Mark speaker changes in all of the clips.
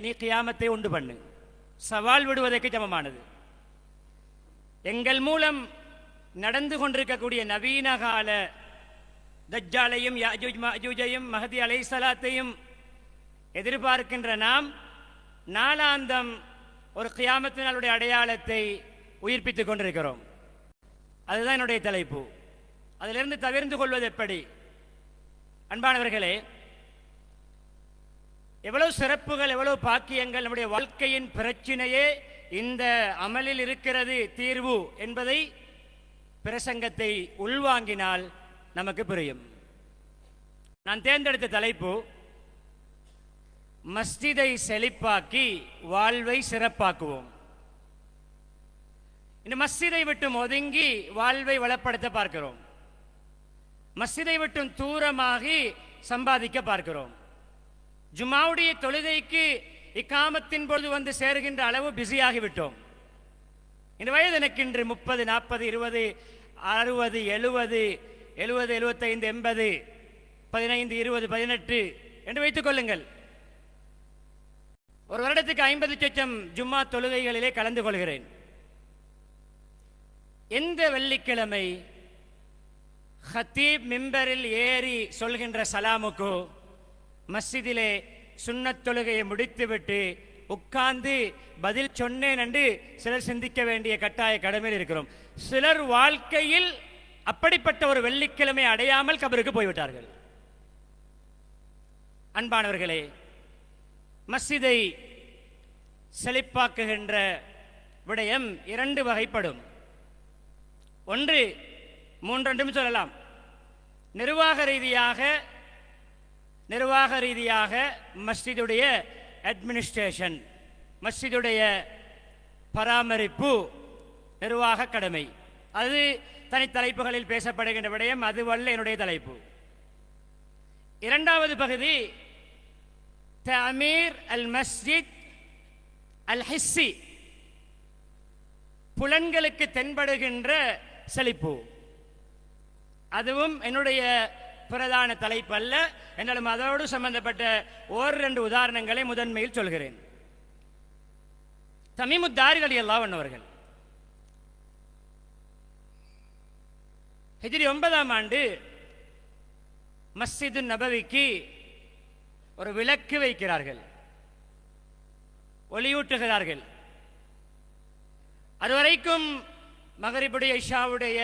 Speaker 1: நீ கியாமத்தை உண்டு பண்ணு. சவால் விடுவதற்கு சமமானது. எங்கள் மூலம் நடந்து கொண்டிருக்கக்கூடிய நவீன கால தஜ்ஜாலையும் யாஜூஜ் மாஜூஜையும் மஹதி அலைஹிஸ்ஸலாத்தையும் எதிர்பார்க்கின்ற நாம் நாளாந்தம் ஒரு கியாமத்தினுடைய அடையாளத்தை உயிர்ப்பித்துக் கொண்டிருக்கிறோம். அதுதான் என்னுடைய தலைப்பு. அதிலிருந்து தவிர்த்து கொள்வது எப்படி? அன்பானவர்களே, எவ்வளவு சிறப்புகள், எவ்வளவு பாக்கியங்கள், நம்முடைய வாழ்க்கையின் பிரச்சினையே இந்த அமலில் இருக்கிறது தீர்வு என்பதை பிரசங்கத்தை உள்வாங்கினால் நமக்கு புரியும். நான் தேர்ந்தெடுத்த தலைப்பு மஸ்ஜிதை செழிப்பாக்கி வாழ்வை சிறப்பாக்குவோம். இந்த மஸ்ஜிதை விட்டு ஒதுங்கி வாழ்வை வளப்படுத்த பார்க்கிறோம். மஸ்ஜிதை விட்டு தூரமாகி சம்பாதிக்க பார்க்கிறோம். ஜுமாவுடைய தொழுகைக்கு இக்காமத்தின் பொழுது வந்து சேருகின்ற அளவு பிஸியாகிவிட்டோம். இந்த வயது எனக்கு இன்று 30, 40, 20, 60, 70, 75, 80, 15, 20, 18 என்று வைத்துக் கொள்ளுங்கள். ஒரு வருடத்துக்கு 50 லட்சம் ஜும்மா தொழுகைகளிலே கலந்து கொள்கிறேன். எந்த வெள்ளிக்கிழமை ஹத்தீப் மிம்பரில் ஏறி சொல்கின்ற சலாமுக்கு மஸ்ஜிதிலே சுன்னத் தொழுகையை முடித்துவிட்டு உட்கார்ந்து பதில் சொன்னேன் என்று சிலர் சிந்திக்க வேண்டிய கட்டாய கடமையில் இருக்கிறோம். சிலர் வாழ்க்கையில் அப்படிப்பட்ட ஒரு வெள்ளிக்கிழமை அடையாமல் கபருக்கு போய்விட்டார்கள். அன்பானவர்களே, மஸ்ஜிதை செழிப்பாக்குகின்ற விடயம் 2 வகைப்படும். ஒன்று, 3 சொல்லலாம். நிர்வாக ரீதியாக மஸ்ஜிதுடைய அட்மினிஸ்ட்ரேஷன், மஸ்ஜிதுடைய பராமரிப்பு நிர்வாக கடமை. அது தனித்தலைப்புகளில் பேசப்படுகின்ற விடயம், அதுவல்ல என்னுடைய தலைப்பு. 2வது பகுதி தஅமீர் அல் மஸ்ஜித் அல் ஹிஸ்ஸி, புலன்களுக்கு தென்படுகின்ற செழிப்பு. அதுவும் என்னுடைய பிரதான தலைப்பு அல்ல. என்றாலும் அதோடு சம்பந்தப்பட்ட 1-2 உதாரணங்களை முதன்மையில் சொல்கிறேன். தமீமுத் தாரி ரலியல்லாஹு அன்ஹு அவர்கள் ஹிஜ்ரி 9ஆம் ஆண்டு மஸ்ஜிது நபவிக்கு ஒரு விளக்கு வைக்கிறார்கள், ஒளியூட்டுகிறார்கள். அதுவரைக்கும் மகரிபுடைய, இஷாவுடைய,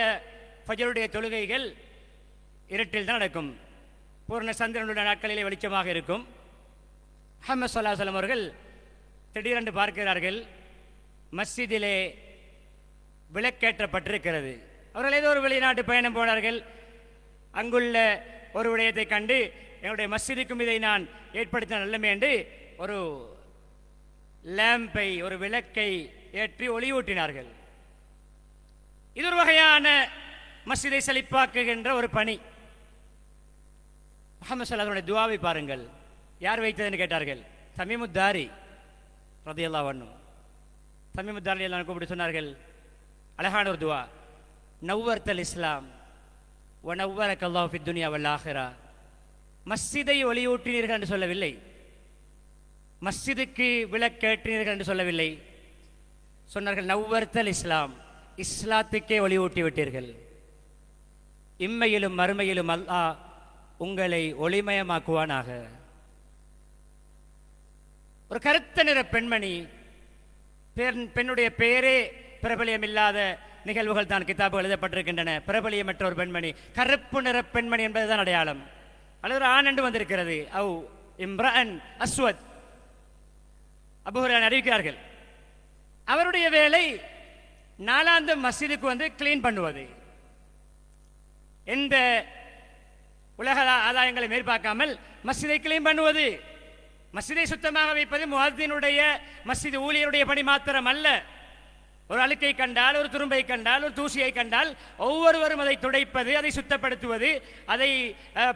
Speaker 1: ஃபஜருடைய தொழுகைகள் இருட்டில் தான் நடக்கும். பூர்ண சந்திரனுடைய நாட்களிலே வெளிச்சமாக இருக்கும். முஹம்மது ஸல்லல்லாஹு அலைஹி வஸல்லம் அவர்கள் திடீரென்று பார்க்கிறார்கள், மஸ்ஜிதிலே விளக்கேற்றப்பட்டிருக்கிறது. அவர்கள் ஏதோ ஒரு வெளிநாட்டு பயணம் போனார்கள். அங்குள்ள ஒரு விடயத்தை கண்டு என்னுடைய மஸ்ஜிதுக்கும் இதை நான் ஏற்படுத்த நல்லமே என்று ஒரு லேம்பை, ஒரு விளக்கை ஏற்றி ஒளியூட்டினார்கள். இது ஒரு வகையான மஸ்ஜிதை செழிப்பாக்குகின்ற ஒரு பணி. முஹம்மது ஸல்லல்லாஹு அலைஹி வஸல்லம் துஆவை பாருங்கள். யார் வைத்ததுன்னு கேட்டார்கள். தமீமுத் தாரி ரலியல்லாஹு அன்ஹு. தமீமுத் தாரி எல்லாம் கூப்பிட்டு சொன்னார்கள், அழகான ஒரு துஆ, நவ்வர்தல் இஸ்லாம் வ நவ்வரக அல்லாஹு ஃபித் துன்யா வல் ஆখিরা. மஸ்ஜிதை ஒளியூட்டினீர்கள் என்று சொல்லவில்லை, மஸ்ஜிதுக்கு விளக்கேற்றினீர்கள் என்று சொல்லவில்லை. சொன்னார்கள், நவ்வர்தல் இஸ்லாம், இஸ்லாத்துக்கே ஒளியூட்டி விட்டீர்கள். இம்மையிலும் மறுமையிலும் அல்லாஹ் உங்களை ஒளிமயமாக்குவானாக. ஒரு கருத்த நிற பெண்மணி, பெண்ணுடைய பெயரே பிரபலியம் இல்லாத நிகழ்வுகள் தான் கிதாபுகள் எழுதப்பட்டிருக்கின்றன. பிரபலியமற்ற ஒரு பெண்மணி, கருப்பு நிற பெண்மணி என்பதுதான் அடையாளம். அல்லது ஆண் என்று வந்திருக்கிறது. அவ் இம்ரான் அஸ்வத், அபூ ஹுரைரா அறிவிக்கிறார்கள். அவருடைய வேலை நாளாந்த மஸ்ஜிதுக்கு வந்து கிளீன் பண்ணுவது. எந்த உலக ஆதாயங்களை மேற்பார்க்காமல் மஸ்ஜிதை கிளீன் பண்ணுவது, மஸ்ஜிதை சுத்தமாக வைப்பது முஅத்தினுடைய, மஸ்ஜித் ஊழியருடைய பணி மாத்திரம் அல்ல. ஒரு அழுக்கை கண்டால், ஒரு துரும்பை கண்டால், ஒரு தூசியை கண்டால் ஒவ்வொருவரும் அதை துடைப்பது, அதை சுத்தப்படுத்துவது, அதை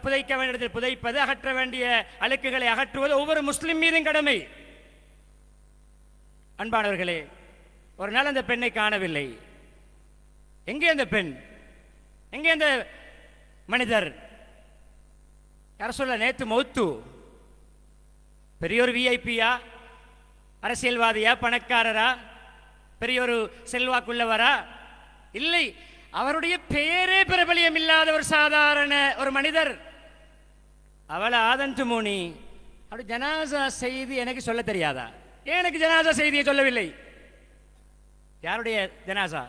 Speaker 1: புதைக்க வேண்டிய இடத்தில் புதைப்பது, அகற்ற வேண்டிய அழுக்குகளை அகற்றுவது ஒவ்வொரு முஸ்லிம் மீதும் கடமை. அன்பானவர்களே, ஒரு நாள் அந்த பெண்ணை காணவில்லை. எங்கே அந்த பெண்? எங்கே அந்த மனிதர்? யார சொல்ல, நேத்து மௌத்து. பெரிய ஒரு விஐபியா, அரசியல்வாதியா, பணக்காரரா, பெரிய ஒரு செல்வாக்குள்ளவரா? இல்லை, அவருடைய பெயரே பிரபலியம் இல்லாத ஒரு சாதாரண ஒரு மனிதர். அவளை ஆதந்து மூனி அப்படி ஜனாசா செய்தி எனக்கு சொல்ல தெரியாதா? ஏன் எனக்கு ஜனாசா செய்தியை சொல்லவில்லை? யாருடைய ஜனாசா?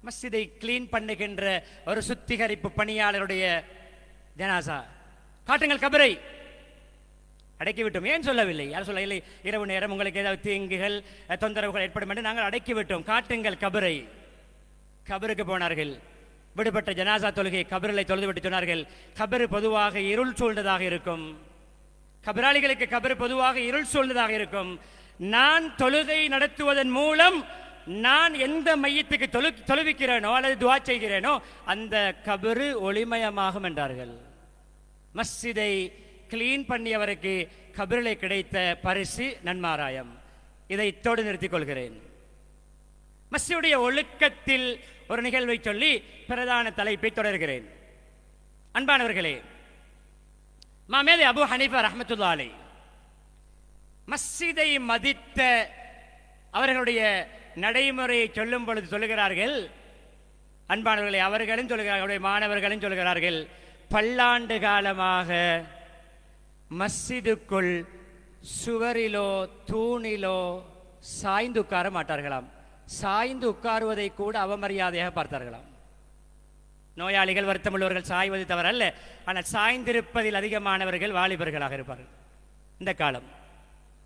Speaker 1: மஸ்ஜிதை கிளீன் பண்ணுகின்ற ஒரு சுத்திகரிப்பு பணியாளருடைய ஜனாசா. காட்டுங்கள் கபரை. அடக்கிவிட்டோம். ஏன் சொல்லவில்லை? யார் சொல்ல இல்லை, இரவு நேரம் உங்களுக்கு ஏதாவது தீங்குகள் தொந்தரவுகள் ஏற்படும் என்று நாங்கள் அடக்கிவிட்டோம், காட்டுங்கள் கபரை. கபருக்கு போனார்கள். விடுபட்ட ஜனாசா தொழுகை கபரில் தொழுதுவிட்டு சொன்னார்கள், கபரு பொதுவாக இருள் சூழ்ந்ததாக இருக்கும். கபராளிகளுக்கு கபரு பொதுவாக இருள் சூழ்ந்ததாக இருக்கும். நான் தொழுகை நடத்துவதன் மூலம் நான் எந்த மையத்துக்கு தொழுவிக்கிறேனோ அல்லது துவா செய்கிறேனோ அந்த கபரு ஒளிமயமாகும் என்றார்கள். மஸ்ஜிதை கிளீன் பண்ணியவருக்கு கபரிலே கிடைத்த பரிசு நன்மாராயம். இதை இத்தோடு நிறுத்திக் கொள்கிறேன். மஸ்ஜிதுடைய ஒழுக்கத்தில் ஒரு நிகழ்வை சொல்லி பிரதான தலைப்பை தொடர்கிறேன். அன்பானவர்களே, மாமேது அபு ஹனீஃபா ரஹ்மத்துல்லாஹி அலைஹி மஸ்ஜிதை மதித்த அவர்களுடைய நடைமுறையை சொல்லும் பொழுது சொல்லுகிறார்கள், அன்பானவர்களை அவர்களும் சொல்லுகிறார்கள், மாணவர்களும் சொல்லுகிறார்கள், பல்லாண்டு காலமாக மஸ்ஜிதுக்குள் சுவரிலோ தூணிலோ சாய்ந்து உட்கார மாட்டார்களாம். சாய்ந்து உட்காருவதை கூட அவமரியாதையாக பார்த்தார்களாம். நோயாளிகள், வருத்தமுள்ளவர்கள் சாய்வது தவறல்ல, ஆனால் சாய்ந்திருப்பதில் அதிகமானவர்கள் வாலிபர்களாக இருப்பார்கள். இந்த காலம்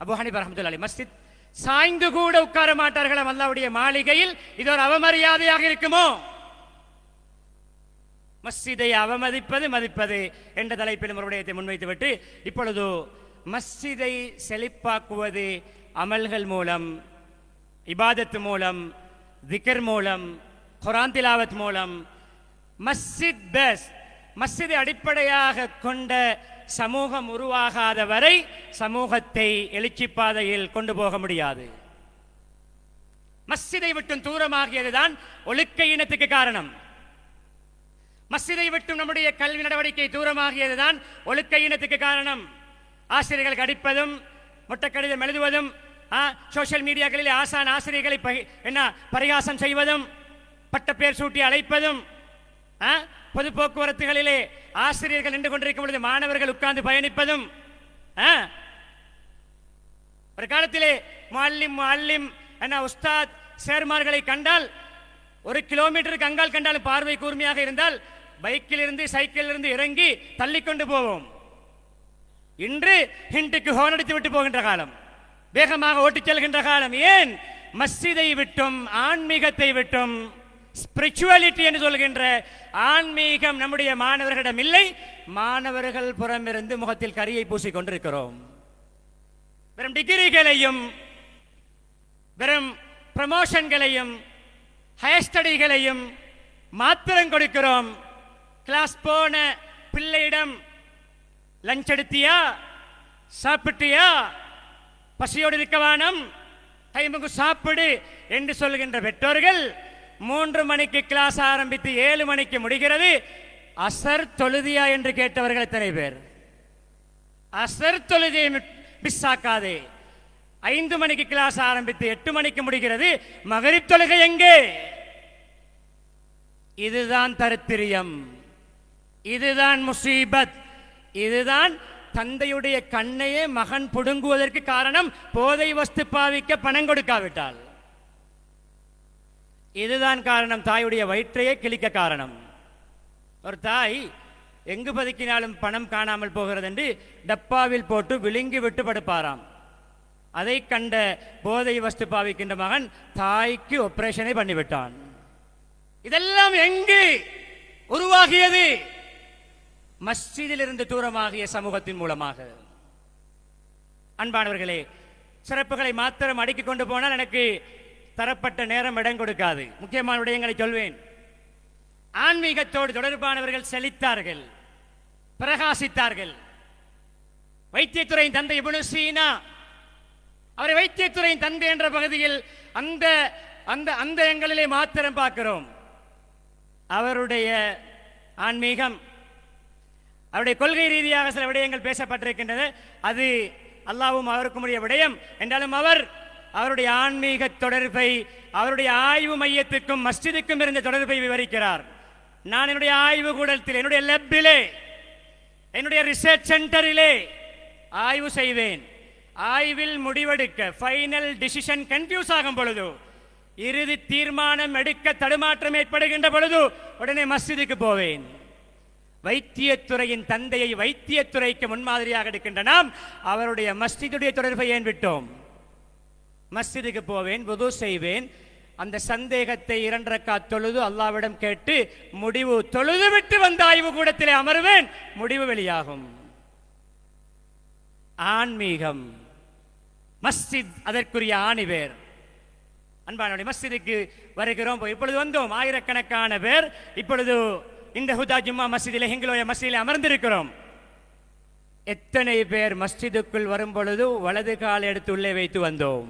Speaker 1: அபூ ஹனீஃபா ரஹ்மத்துல்லாஹி அலைஹி மஸ்ஜித் சாய்ந்து கூட உட்கார மாட்டார்களாம். அல்லாஹ்வுடைய மாளிகையில் இது ஒரு அவமரியாதையாக இருக்குமோ? மஸ்ஜிதை அவமதிப்பது மதிப்பது என்ற தலைப்பில் ஒரு விடயத்தை முன்வைத்துவிட்டு இப்பொழுது மஸ்ஜிதை செழிப்பாக்குவது அமல்கள் மூலம், இபாதத் மூலம், திக்ர் மூலம், குர்ஆன் திலாவத் மூலம், மஸ்ஜித் பஸ் மஸ்ஜிதை அடிப்படையாக கொண்ட சமூகம் உருவாகாத வரை சமூகத்தை எழுச்சி பாதையில் கொண்டு போக முடியாது. மஸ்ஜிதை விட்டும் தூரமாகியதுதான் ஒழுக்க இனத்துக்கு காரணம். மஸ்ஜிதை விட்டும் நம்முடைய கல்வி நடவடிக்கை தூரமாகியதுதான் ஒழுக்க இனத்துக்கு காரணம். ஆசிரியர்களுக்கு அடிப்பதும், முட்டக்கடிதம் எழுதுவதும், சோசியல் மீடியாக்களில் ஆசான் ஆசிரியர்களை பரிகாசம் செய்வதும், பட்ட பேர் சூட்டி அழைப்பதும், பொது போக்குவரத்துகளிலே ஆசிரியர்கள் நின்று கொண்டிருக்கும் பொழுது மாணவர்கள் உட்கார்ந்து பயணிப்பதும், ஒரு காலத்திலே முஅல்லிம் உஸ்தாத் சேர்மார்களை கண்டால் 1 கிலோமீட்டருக்கு அங்கால் கண்டாலும் பார்வை கூர்மையாக இருந்தால் பைக்கில் இருந்து சைக்கிளில் இருந்து இறங்கி தள்ளிக்கொண்டு போவோம். இன்று ஹிண்டுக்கு ஹோன் அடித்து விட்டு போகின்ற காலம், வேகமாக ஓட்டிச் செல்கின்ற காலம். ஏன்? மஸ்ஜிதை விட்டும் ஆன்மீகத்தை விட்டும் ஸ்பிரிச்சுவாலிட்டி என்று சொல்கின்ற ஆன்மீகம் நம்முடைய மாணவர்களிடம் இல்லை. மாணவர்கள் புறமிருந்து முகத்தில் கரியை பூசிக் கொண்டிருக்கிறோம். வெறும் டிகிரிகளையும், வெறும் ப்ரமோஷன்களையும், ஹையர் ஸ்டடிகளையும் மாத்திரம் கொடுக்கிறோம். கிளாஸ் போன பிள்ளையிடம் லஞ்ச் எடுத்தியா, சாப்பிட்டியா, பசியோடு இருக்க வேணும், டைமுக்கு சாப்பிடு என்று சொல்கின்ற பெற்றோர்கள் 3 மணிக்கு கிளாஸ் ஆரம்பித்து 7 மணிக்கு முடிகிறது. அசர் தொழுதியா என்று கேட்டவர்கள் எத்தனை பேர்? அசர் தொழுதியை மிஸ் ஆக்காதே. 5 மணிக்கு கிளாஸ் ஆரம்பித்து 8 மணிக்கு முடிகிறது. மகரிப் தொழுகை எங்கே? இதுதான் தரித்திரியம், இதுதான் முசீபத், இதுதான் தந்தையுடைய கண்ணையே மகன் புடுங்குவதற்கு காரணம். போதை வஸ்து பாவிக்க பணம் கொடுக்காவிட்டால் இதுதான் காரணம். தாயுடைய வயிற்றையே கிழிக்க காரணம். ஒரு தாய் எங்கு பதுக்கினாலும் பணம் காணாமல் போகிறது என்று டப்பாவில் போட்டு விழுங்கி விட்டு படுப்பாராம். அதை கண்ட போதை வஸ்து பாவிக்கின்ற மகன் தாய்க்கு ஆபரேஷனை பண்ணிவிட்டான். இதெல்லாம் எங்கு உருவாகியது? மஸ்ஜிதில் இருந்து தூரமாகிய சமூகத்தின் மூலமாக. அன்பானவர்களே, சிறப்புகளை மாத்திரம் அடுக்கிக் கொண்டு போனால் எனக்கு தரப்பட்ட நேரம் இடம் கொடுக்காது. முக்கியமான விடயங்களை சொல்வேன். ஆன்மீகத்தோடு தொடர்பானவர்கள் செழித்தார்கள், பிரகாசித்தார்கள். வைத்தியத்துறையின் தந்தை இப்னு சீனா, அவரை வைத்தியத்துறையின் தந்தை என்ற பகுதியில் அந்த அந்த அந்த எங்களிலே மாத்திரம் பார்க்கிறோம். அவருடைய ஆன்மீகம், அவருடைய கொள்கை ரீதியாக சில விடயங்கள் பேசப்பட்டிருக்கின்றன. அது அல்லாஹ்வும் அவருக்கும் உரிய விடயம் என்றாலும் அவர் அவருடைய ஆன்மீக தொடர்பை, அவருடைய ஆய்வு மையத்துக்கும் மஸ்ஜிதுக்கும் இருந்த தொடர்பை விவரிக்கிறார். நான் என்னுடைய ஆய்வு கூடத்தில், என்னுடைய லெப்பிலே, என்னுடைய ரிசர்ச் சென்டரிலே ஆய்வு செய்வேன். ஆய்வில் முடிவெடுக்க, ஃபைனல் டிசிஷன் கன்ஃபியூஸ் ஆகும் பொழுது, இறுதி தீர்மானம் எடுக்க தடுமாற்றம் ஏற்படுகின்ற பொழுது உடனே மஸ்ஜிதுக்கு போவேன். வைத்தியத்துறையின் தந்தையை வைத்தியத்துறைக்கு முன்மாதிரியாக எடுக்கின்ற நாம் அவருடைய மஸ்ஜிதுடைய தொடர்பை ஏன் விட்டோம்? மஸ்ஜிதுக்கு போவேன், வுது செய்வேன், அந்த சந்தேகத்தை 2 ரக்காத் தொழுது அல்லாஹ்விடம் கேட்டு முடிவு, தொழுது விட்டு வந்த ஆய்வு கூடத்திலே அமர்வேன், முடிவு வெளியாகும். ஆன்மீகம், மஸ்ஜித் அதற்குரிய ஆணிவேர். அன்பான மஸ்ஜிதுக்கு வருகிறோம், இப்பொழுது வந்தோம் ஆயிரக்கணக்கான பேர். இப்பொழுது இந்த ஹுதா ஜும்மா மஸ்ஜிதில், ஹிங்குலோய மஸ்ஜிதில் அமர்ந்திருக்கிறோம். எத்தனை பேர் மஸ்ஜிதுக்குள் வரும் பொழுது வலது கால் எடுத்து உள்ளே வைத்து வந்தோம்?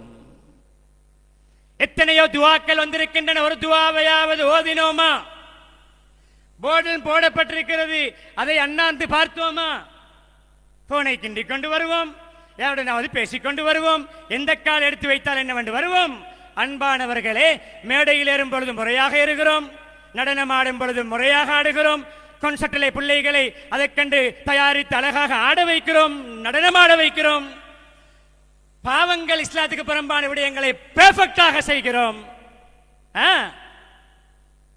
Speaker 1: எத்தனையோ துவாக்கள் வந்திருக்கின்றன, ஒரு துவாவையாவது ஓதினோமா? போர்டில் போடப்பட்டிருக்கிறது, அதை அண்ணாந்து பார்த்தோமா? போனை கிண்டிக் கொண்டு வருவோம், யாருடனாவது பேசிக்கொண்டு வருவோம், எந்த கால் எடுத்து வைத்தால் என்னவென்று வருவோம். அன்பானவர்களே, மேடையில் ஏறும் பொழுது முறையாக இருக்கிறோம், நடனம் ஆடும் பொழுது முறையாக ஆடுகிறோம், கான்சர்ட்டிலே பிள்ளைகளை அதை கண்டு தயாரித்து அழகாக ஆட வைக்கிறோம், நடனம் ஆட வைக்கிறோம். பாவங்கள், இஸ்லாத்துக்கு புறம்பான விடயங்களை பெர்ஃபெக்டாக செய்கிறோம்.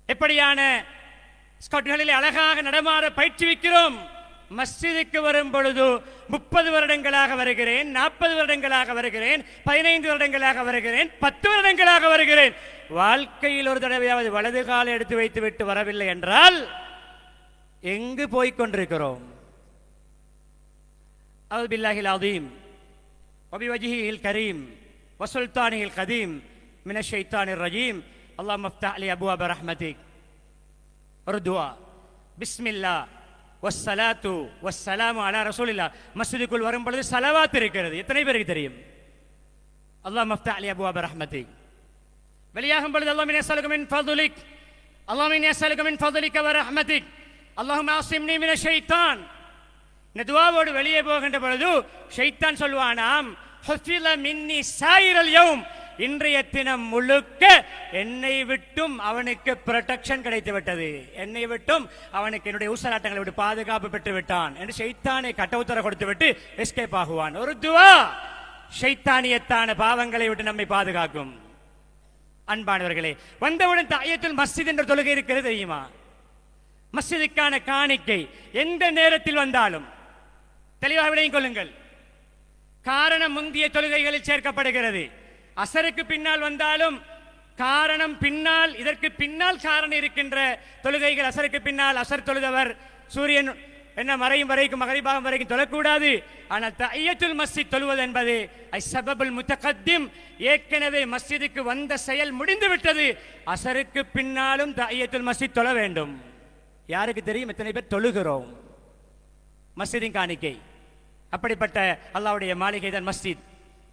Speaker 1: எப்படியான ஸ்காட்களிலே அழகாக நடமாட பயிற்றுவிக்கிறோம். மஸ்ஜிதுக்கு வரும் பொழுது 30 வருடங்களாக வருகிறேன், 40 வருடங்களாக வருகிறேன், 15 வருடங்களாக வருகிறேன், 10 வருடங்களாக வருகிறேன். வாழ்க்கையில் ஒரு தடவையாவது வலது காலை எடுத்து வைத்து விட்டு வரவில்லை என்றால் எங்கு போய்கொண்டிருக்கிறோம்? அவுது பில்லாஹில் அதீம் வபிவஜ்ஹில் கரீம் வசுல்தானில் கதீம் மினஷ் ஷைத்தானிர் ரஜீம் அல்லாஹும்ம ஃப்தஹ் லி அப்வாப ரஹ்மதிக். ஒரு துஆ, பிஸ்மில்லாஹ் வஸ்ஸலாத்து வஸ்ஸலாமு அலா ரசூலில்லாஹ். மஸ்ஜிதுக்குள் வரும் பொழுது ஸலவாத் இருக்கிறது, எத்தனை பேருக்கு தெரியும்? அல்லாஹும்ம ஃப்தஹ் லி அப்வாப ரஹ்மதிக். வெளியாகும் பொழுது அல்லாஹும்ம இன்னி அஸ்அலுக மின் ஃபضலிக், அல்லாஹும்ம இன்னி அஸ்அலுக மின் ஃபضலிக வ ரஹ்மதிக், அல்லாஹும்ம ஆஸிம்னி மினஷ் ஷைத்தான். இந்த துஆவோடு வெளியே போகின்ற பொழுது ஷைத்தான் சொல்வானாம், ஹுஃபில மின்னி சாயிரல் யௌம், இன்றைய தினம் முழுக்க என்னை விட்டும் அவனுக்கு ப்ரொடெக்ஷன் கிடைத்து விட்டது, என்னை விட்டும் அவனுக்கு என்னுடைய ஊசலாட்டங்களை விட்டு பாதுகாப்பு பெற்று விட்டான் என்று ஷைத்தானை கட்டவுத்தர கொடுத்து விட்டு எஸ்கேப் ஆகுவான். ஒரு துஆ ஷைத்தானியத்தான பாவங்களை விட்டு நம்மை பாதுகாக்கும். அன்பானவர்களே, வந்தவுடன் தஹியத்துல் மஸ்ஜித் என்ற தொழுகை இருக்கிறது தெரியுமா? மஸ்ஜிதுக்கான காணிக்கை எந்த நேரத்தில் வந்தாலும் தெளிவாக விளங்கிக் கொள்ளுங்கள். காரணம் முந்திய தொழுகைகளில் சேர்க்கப்படுகிறது. அசருக்கு பின்னால் வந்தாலும் காரணம் பின்னால், இதற்கு பின்னால் காரணம் இருக்கின்ற தொழுகைகள். அசருக்கு பின்னால் அசர் தொழுதவர் சூரியன் என்ன மறையும் வரைக்கும், மகரிபாகம் வரைக்கும் தொழக்கூடாது. ஆனால் தஹியத்துல் மஸ்ஜித் தொழுவது என்பது அஸ்ஸபபுல் முத்தகத்திம், ஏற்கனவே மஸ்ஜிதுக்கு வந்த செயல் முடிந்து விட்டது. அசருக்கு பின்னாலும் தஹியத்துல் மஸ்ஜித் தொழ வேண்டும். யாருக்கு தெரியும் எத்தனை பேர் தொழுகிறோம்? மஸ்ஜிதின் காணிக்கை அப்படிப்பட்ட அல்லாஹ்வுடைய மாளிகை தான் மஸ்ஜித்.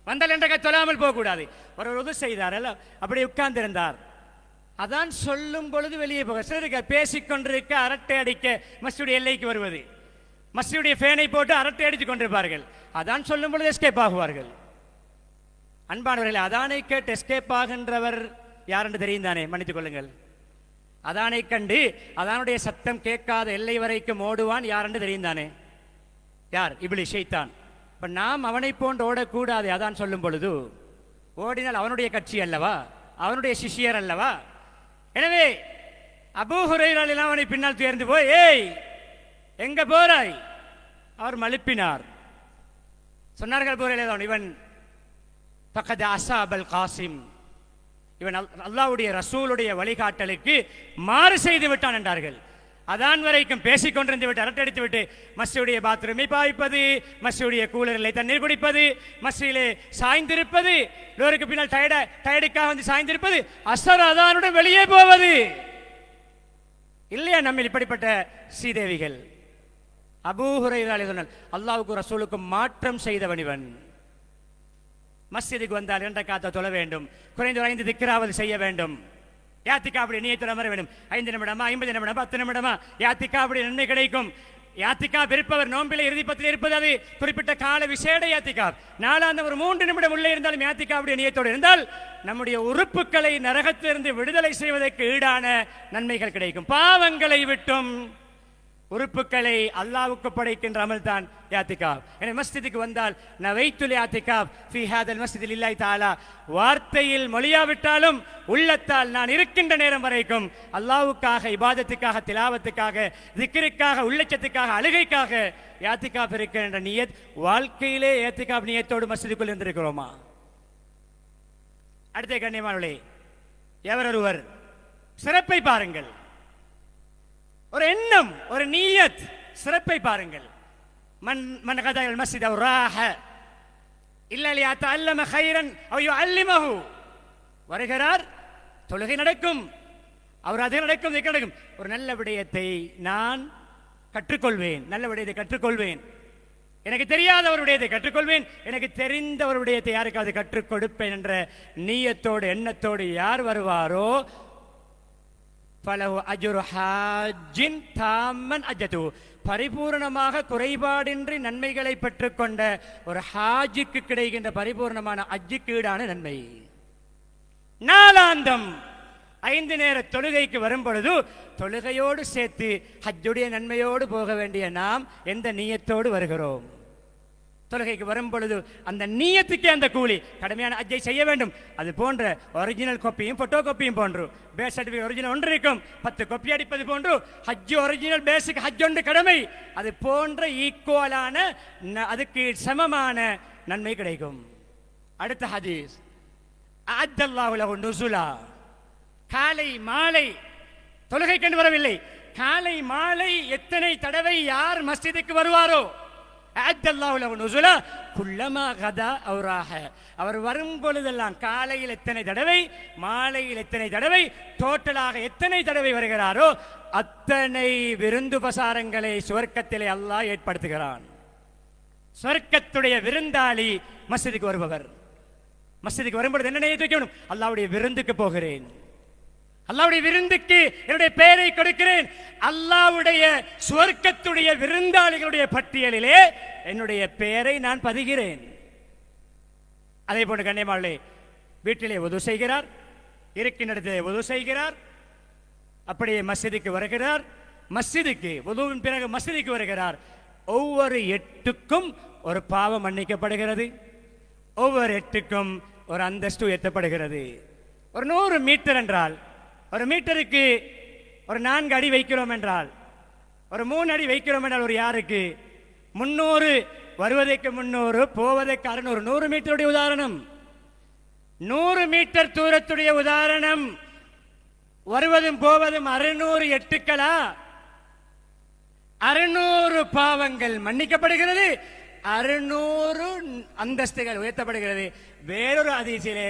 Speaker 1: வந்தால் என்ற தொழாமல் போகக்கூடாது. ஒரு உது செய்தார், அப்படி உட்கார்ந்திருந்தார். அதான் சொல்லும் பொழுது வெளியே போக சிலருக்கு பேசிக்கொண்டிருக்க, அரட்டை அடிக்க மஸ்ஜிதுடைய எல்லைக்கு வருவது, மஸ்ஜிதுடைய ஃபேனை போட்டு அரட்டை அடித்துக் கொண்டிருப்பார்கள். அதான் சொல்லும் பொழுது எஸ்கேப் ஆகுவார்கள். அன்பானவர்களே, அதானை கேட்டு எஸ்கேப் ஆகின்றவர் யார் என்று தெரியும் தானே? மன்னித்துக் கொள்ளுங்கள். அதானை கண்டு அதானுடைய சத்தம் கேட்காத எல்லை வரைக்கும் ஓடுவான் யார் என்று தெரியும் தானே? யார்? இப்லீஸ், ஷைத்தான். இப்ப நாம் அவனை போன்று ஓடக்கூடாது. அதான் சொல்லும் பொழுது ஓடினால் அவனுடைய கட்சி அல்லவா, அவனுடைய சிஷியர் அல்லவா? எனவே அபூ ஹுரைரா ரலியல்லாஹு அவனை பின்னால் துயர்ந்து போய், ஏய் எங்க போறாய்? அவர் மழுப்பினார். சொன்னார்கள் அபூ ஹுரைரா, இவன் ஃபகத் அஸாபல் காசிம், இவன் அல்லாஹ்வுடைய ரசூலுடைய வழிகாட்டலுக்கு மாறு செய்து விட்டான் என்றார்கள். அதான் வரைக்கும் பேசிக் கொண்டிருந்து விட்டு அரட்டடித்து விட்டு மஸ்ஜிதுடைய பாத்ரூமை பாய்ப்பது, மஸ்ஜிதுடைய கூலரில் தண்ணீர் குடிப்பது, மஸ்ஜிதிலே சாய்ந்திருப்பது, லோருக்கு பின்னால் டயர்டுக்காக வந்து சாய்ந்திருப்பது, அசர் அதானுடன் வெளியே போவது இல்லையா? நம்ம இப்படிப்பட்ட ஸ்ரீதேவிகள். அபூ ஹுரைரா சொன்னார், அல்லாஹ்வுக்கு ரசூலுக்கு மாற்றம் செய்தவன் இவன். மஸ்ஜிதுக்கு வந்தால் 2 ரக்காத் தொழ வேண்டும், குறைந்த 5 திக்ராவது செய்ய வேண்டும். யாத்திகா அப்படி நியத்துல் அமர வேண்டும். 5 நிமிடமா, 50 நிமிடமா, 10 நிமிடமா யாத்திகா அப்படி நன்மை கிடைக்கும். யாத்திகாப் இருப்பவர் நோம்பிலே இறுதி பத்தில் இருப்பது அது குறிப்பிட்ட கால விசேட யாத்திகாப். நாளாந்த ஒரு 3 நிமிடம் உள்ளே இருந்தாலும் யாத்திகாவுடைய நியத்தோடு இருந்தால் நம்முடைய உறுப்புகளை நரகத்திலிருந்து விடுதலை செய்வதற்கு ஈடான நன்மைகள் கிடைக்கும். பாவங்களை விட்டும் உறுப்புகளை அல்லாஹ்வுக்கு படைக்கின்ற அமல் தான் யாத்திகாப். எனவே மஸ்ஜிதுக்கு வந்தால் நவைத்துல் யாத்திகாப் ஃபீ ஹாதல் மஸ்ஜித் லில்லாஹி தஆலா, வார்த்தையில் மொழியாவிட்டாலும் உள்ளத்தால் நான் இருக்கின்ற நேரம் வரைக்கும் அல்லாஹ்வுக்காக, இபாதத்துக்காக, திலாவத்துக்காக, திக்ருக்காக, உள்ளச்சத்துக்காக, அழுகைக்காக யாத்திகாப் இருக்கின்ற நியத். வாழ்க்கையிலே யாத்திகாப் நியத்தோடு மஸ்ஜிதுக்குள் இருந்திருக்கிறோமா? அடுத்த கண்ணியமானவர்களே, எவரொருவர் சிறப்பை பாருங்கள், ஒரு எண்ணம், ஒரு நியத், சிறப்பை பாருங்கள். மன் கதல் மஸ்ஜித் அவ் ராஹ இல்லா லியதஅல்லம கைரன் அவ் யுஅல்லிமஹு, வருகிறார், தொழுகை நடக்கும், அவர் அது நடக்கும், இது நடக்கும், ஒரு நல்ல விடயத்தை நான் கற்றுக்கொள்வேன், நல்ல விடயத்தை கற்றுக்கொள்வேன், எனக்கு தெரியாதவருடையதை கற்றுக்கொள்வேன், எனக்கு தெரிந்தவருடையதை யாருக்காவது கற்றுக் கொடுப்பேன் என்ற நியத்தோடு எண்ணத்தோடு யார் வருவாரோ ஃபலஹு அஜ்ரு ஹாஜ்ஜின் தாம்மன் அஜ்ஜது, பரிபூர்ணமாக குறைபாடின்றி நன்மைகளை பெற்றுக்கொண்ட ஒரு ஹாஜிக்கு கிடைக்கின்ற பரிபூர்ணமான அஜ்ஜுக்கு ஈடான நன்மை. நாளாந்தம் 5 நேர தொழுகைக்கு வரும் பொழுது தொழுகையோடு சேர்த்து ஹஜ்ஜுடைய நன்மையோடு போக வேண்டிய நாம் எந்த நியத்தோடு வருகிறோம்? தொழுகைக்கு வரும் பொழுது அந்த நியத்துக்கே அந்த கூலி, கடமையான ஹஜ்ஜை செய்ய வேண்டும். அது போன்ற ஒரிஜினல் காப்பியும் போட்டோ காப்பியும் போன்று பேஸ் சர்டிஃபிகேட் ஒரிஜினல் ஒன்று இருக்கும், 10 காப்பி அடிப்பது போன்று ஹஜ் ஒரிஜினல் பேசிக் ஹஜ் ஒன்று கடமை, அது போன்ற ஈக்குவலான அதுக்கு சமமான நன்மை கிடைக்கும். அடுத்த ஹதீஸ், அஅத்தல்லாஹு லஹு நுஸுலா, காலை மாலை தொழுகை கண்டு வரவில்லை, காலை மாலை எத்தனை தடவை யார் மஸ்ஜிதுக்கு வருவாரோ அவர் வரும் பொழுதெல்லாம் காலையில் எத்தனை தடவை, மாலையில் எத்தனை தடவை, டோட்டலாக எத்தனை தடவை வருகிறாரோ அத்தனை விருந்து பசாரங்களை சுவர்க்கத்திலே அல்லாஹ் ஏற்படுத்துகிறான். சுவர்க்கத்துடைய விருந்தாளி மஸ்ஜிதுக்கு வருபவர். மஸ்ஜிதுக்கு வரும்பொழுது என்ன நினைத்து வைக்கணும்? அல்லாஹ்வுடைய விருந்துக்கு போகிறேன், அல்லாஹ்வுடைய விருந்துக்கு என்னுடைய பெயரை கொடுக்கிறேன், அல்லாஹ்வுடைய சுவர்க்கத்துடைய விருந்தாளிகளுடைய பட்டியலிலே என்னுடைய பெயரை நான் பதிகிறேன். அதே போன்று கண்ணியமானவர்களே, வீட்டிலே வுது செய்கிறார், இருக்கின்ற இடத்திலே வுது செய்கிறார், அப்படியே மஸ்ஜிதுக்கு வருகிறார், மஸ்ஜிதுக்கு வுதுவின் பிறகு மஸ்ஜிதுக்கு வருகிறார். ஒவ்வொரு 8க்கும் ஒரு பாவம் மன்னிக்கப்படுகிறது, ஒவ்வொரு 8க்கும் ஒரு அந்தஸ்து உயர்த்தப்படுகிறது. ஒரு 100 மீட்டர் என்றால், ஒரு மீட்டருக்கு ஒரு 4 அடி வைக்கிறோம் என்றால், ஒரு 3 அடி வைக்கிறோம் என்றால், ஒரு யாருக்கு 300, வருவதற்கு 300, போவதற்கு 600, 100 மீட்டருடைய உதாரணம், 100 மீட்டர் தூரத்துடைய உதாரணம். வருவதும் போவதும் 600 எட்டுக்களா? 600 பாவங்கள் மன்னிக்கப்படுகிறது, 600 அந்தஸ்துகள் உயர்த்தப்படுகிறது. வேறொரு ஹதீஸிலே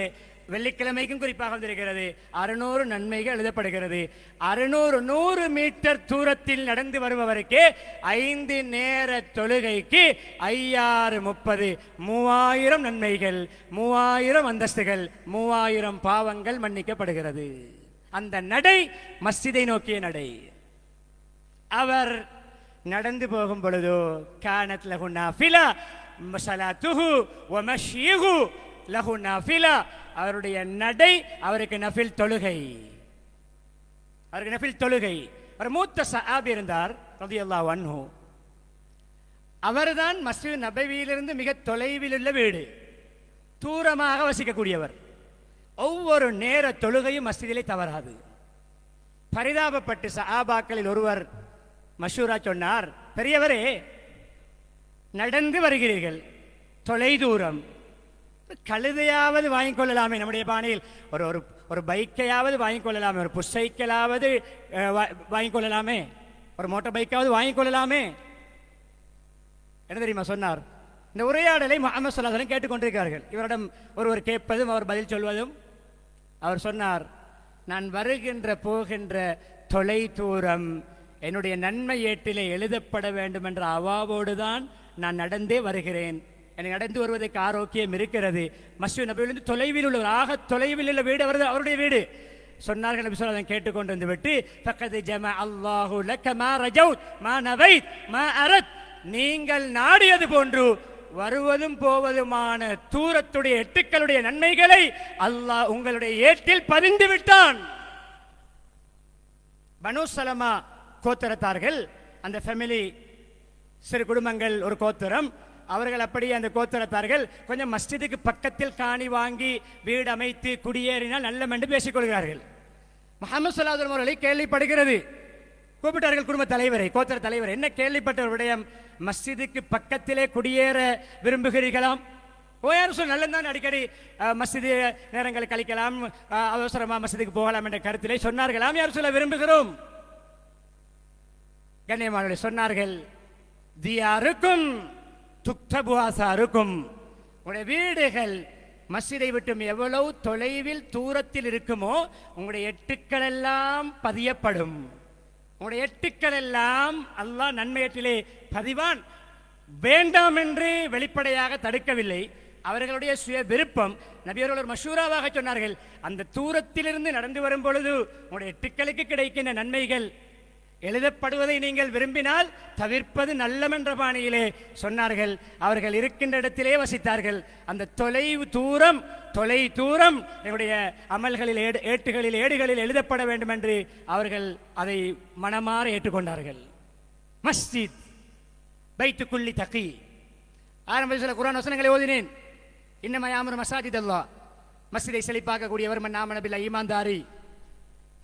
Speaker 1: வெள்ளிக்கிழமைக்கும் குறிப்பாக வந்திருக்கிறது, 600 நன்மைகள் எழுதப்படுகிறது. 600 100 மீட்டர் தூரத்தில் நடந்து வருபவருக்கு 5 நேர தொழுகைக்கு 5×6 3000 நன்மைகள், 3000 அந்தஸ்துகள், 3000 பாவங்கள் மன்னிக்கப்படுகிறது. அந்த நடை மஸ்ஜிதை நோக்கிய நடை. அவர் நடந்து போகும் பொழுது கானத் லஹு நாஃபிலா ஸலாத்துஹு வ மஷ்யுஹு லஹு நாஃபிலா, அவருடைய நடை அவருக்கு நஃபில் தொழுகை, அவருக்கு நஃபில் தொழுகை. ஒரு மூத்த சஹாபி இருந்தார் ரலியல்லாஹு அன்ஹு, அவர்தான் மஸ்ஜித் நபவியிலிருந்து மிக தொலைவில் உள்ள வீடு, தூரமாக வசிக்கக்கூடியவர். ஒவ்வொரு நேர தொழுகையும் மஸ்ஜிதிலே தவறாது. பரிதாபப்பட்டு சஹாபாக்களில் ஒருவர் மஷூரா சொன்னார், பெரியவரே, நடந்து வருகிறீர்கள், தொலை தூரம், கழுதையாவது வாங்கிக் கொள்ளலாமே, நம்முடைய பாணியில் ஒரு ஒரு பைக்கையாவது வாங்கிக் கொள்ளலாமே, ஒரு புஷைக்கலாவது வாங்கிக் கொள்ளலாமே, ஒரு மோட்டார் பைக்காவது வாங்கிக் கொள்ளலாமே. என்ன தெரியுமா சொன்னார்? இந்த உரையாடலை முஹம்மது ஸல்லல்லாஹு அலைஹி வஸல்லம் கேட்டுக்கொண்டிருக்கிறார்கள். இவரிடம் ஒருவர் கேட்பதும் அவர் பதில் சொல்வதும். அவர் சொன்னார், நான் வருகின்ற போகின்ற தொலை தூரம் என்னுடைய நன்மை ஏட்டிலே எழுதப்பட வேண்டும் என்ற அவாவோடு தான் நான் நடந்தே வருகிறேன். எனக்கு நடந்து வருவதற்கு ஆரோக்கியம் இருக்கிறது. மஸ்ஜித் நபவியிலிருந்து தொலைவில் உள்ளவர், ஆக தொலைவில் உள்ள வீடு அவருடைய வீடு. சொன்னார்கள். நபி ஸல்லல்லாஹு அலைஹி வஸல்லம் கேட்டுக்கொண்டு வந்து விட்டு ஃபக்கத் ஜமா அல்லாஹு லக மா ரஜௌத் மா நவைத் மா அரத், நீங்கள் நாடியது போன்று வருவதும் போவதுமான தூரத்துடைய எட்டுக்களுடைய நன்மைகளை அல்லாஹ் உங்களுடைய ஏட்டில் பதிந்து விட்டான். பனு சலமா கோத்திரத்தார்கள், அந்த ஃபேமிலி, சிறு குடும்பங்கள், ஒரு கோத்திரம். அவர்கள் அப்படியே அந்த கோத்திரத்தார்கள் கொஞ்சம் மஸ்ஜிதுக்கு பக்கத்தில் காணி வாங்கி வீடு அமைத்து குடியேறினால் நல்ல என்று பேசிக் கொள்கிறார்கள். முஹம்மது ஸல்லல்லாஹு அலைஹி வஸல்லம் அவர்களை கேள்விப்படுகிறது. கூப்பிட்டார்கள் குடும்ப தலைவரை, கோத்திர தலைவர். என்ன கேள்விப்பட்ட ஒரு விடயம், மஸ்ஜிதுக்கு பக்கத்திலே குடியேற விரும்புகிறீர்களாம்? யாரும் சொல்ல நல்லதான், அடிக்கடி மஸ்ஜிது நேரங்களை கழிக்கலாம், அவசரமா மஸ்ஜிதுக்கு போகலாம் என்ற கருத்திலே சொன்னார்களாம். யாரும் சொல்ல விரும்புகிறோம். கண்ணியமானவர்களே, சொன்னார்கள் தியாருக்கும் துக்தபு ஆசாருக்கும், உங்களுடைய வீடுகள் மஸ்ஜிதை விட்டும் எவ்வளவு தொலைவில் தூரத்தில் இருக்குமோ உங்களுடைய எட்டுக்கள் எல்லாம் பதியப்படும். உங்களுடைய எட்டுக்கள் எல்லாம் அல்லாஹ் நன்மையத்திலே பதிவான். வேண்டாம் என்று வெளிப்படையாக தடுக்கவில்லை, அவர்களுடைய சுய விருப்பம். நபியர்கள் ஒரு மஷூராவாக சொன்னார்கள், அந்த தூரத்திலிருந்து நடந்து வரும் பொழுது உங்களுடைய எட்டுக்களுக்கு கிடைக்கின்ற நன்மைகள் எழுதப்படுவதை நீங்கள் விரும்பினால் தவிர்ப்பது நல்லமென்ற பாணியிலே சொன்னார்கள். அவர்கள் இருக்கின்ற இடத்திலே வசித்தார்கள். அந்த தொலை தூரம் என்னுடைய அமல்களில் ஏடுகளில் எழுதப்பட வேண்டும் என்று அவர்கள் அதை மனமாற ஏற்றுக்கொண்டார்கள். மஸ்ஜித் பைத்துக்குள்ளி தகி, ஆரம்பத்தில் குர்ஆன் வசனங்களை ஓதினேன். இன்னமா யாமுரு மசாஜித் அல்லாஹ், மஸ்ஜிதை செழிப்பாக்கக்கூடியவர் மன் ஆமன பில்லாஹ், ஈமான்தாரி.